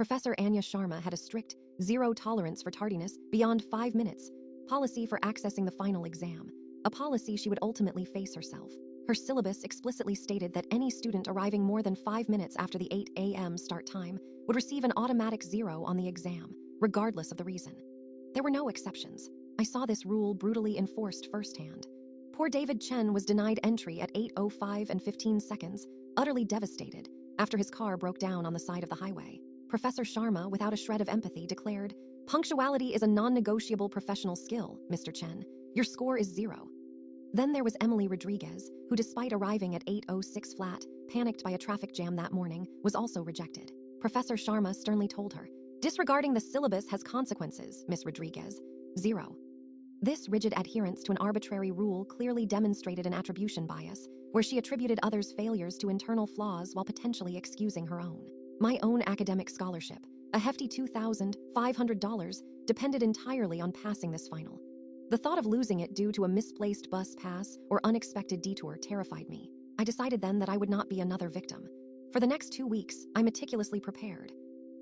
Professor Anya Sharma had a strict, zero tolerance for tardiness beyond 5 minutes policy for accessing the final exam, a policy she would ultimately face herself. Her syllabus explicitly stated that any student arriving more than 5 minutes after the 8 a.m. start time would receive an automatic 0 on the exam, regardless of the reason. There were no exceptions. I saw this rule brutally enforced firsthand. Poor David Chen was denied entry at 8:05 and 15 seconds, utterly devastated, after his car broke down on the side of the highway. Professor Sharma, without a shred of empathy, declared, "Punctuality is a non-negotiable professional skill, Mr. Chen. Your score is 0. Then there was Emily Rodriguez, who, despite arriving at 8:06 flat, panicked by a traffic jam that morning, was also rejected. Professor Sharma sternly told her, "Disregarding the syllabus has consequences, Miss Rodriguez. 0. This rigid adherence to an arbitrary rule clearly demonstrated an attribution bias, where she attributed others' failures to internal flaws while potentially excusing her own. My own academic scholarship, a hefty $2,500, depended entirely on passing this final. The thought of losing it due to a misplaced bus pass or unexpected detour terrified me. I decided then that I would not be another victim. For the next 2 weeks, I meticulously prepared.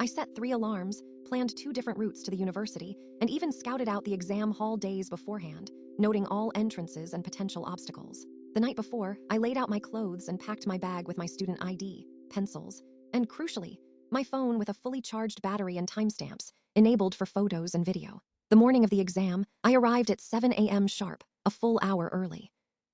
I set 3 alarms, planned 2 different routes to the university, and even scouted out the exam hall days beforehand, noting all entrances and potential obstacles. The night before, I laid out my clothes and packed my bag with my student ID, pencils, and crucially, my phone with a fully charged battery and timestamps, enabled for photos and video. The morning of the exam, I arrived at 7 a.m. sharp, a full hour early.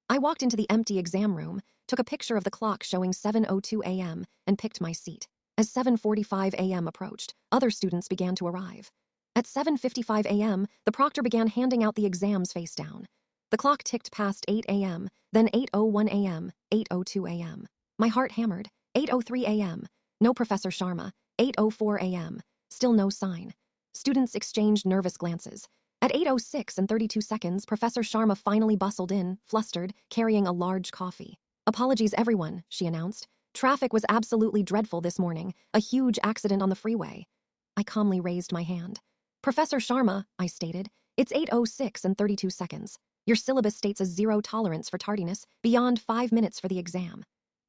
I walked into the empty exam room, took a picture of the clock showing 7:02 a.m., and picked my seat. As 7:45 a.m. approached, other students began to arrive. At 7:55 a.m., the proctor began handing out the exams face down. The clock ticked past 8 a.m., then 8:01 a.m., 8:02 a.m. My heart hammered. 8:03 a.m. No Professor Sharma. 8:04 a.m. Still no sign. Students exchanged nervous glances. At 8:06 and 32 seconds, Professor Sharma finally bustled in, flustered, carrying a large coffee. "Apologies, everyone," she announced. "Traffic was absolutely dreadful this morning, a huge accident on the freeway." I calmly raised my hand. "Professor Sharma," I stated, "it's 8:06 and 32 seconds. Your syllabus states a 0 tolerance for tardiness beyond 5 minutes for the exam."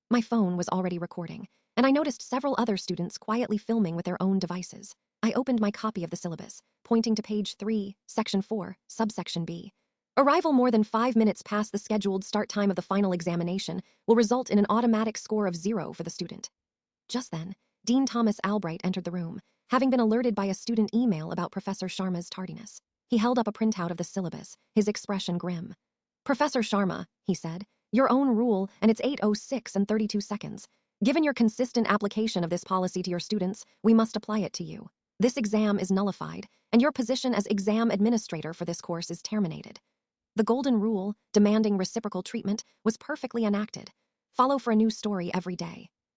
My phone was already recording, and I noticed several other students quietly filming with their own devices. I opened my copy of the syllabus, pointing to page 3, section 4, subsection B. "Arrival more than 5 minutes past the scheduled start time of the final examination will result in an automatic score of 0 for the student." Just then, Dean Thomas Albright entered the room, having been alerted by a student email about Professor Sharma's tardiness. He held up a printout of the syllabus, his expression grim. "Professor Sharma," he said, "your own rule, and it's 8:06 and 32 seconds. Given your consistent application of this policy to your students, we must apply it to you. This exam is nullified, and your position as exam administrator for this course is terminated." The golden rule, demanding reciprocal treatment, was perfectly enacted. Follow for a new story every day.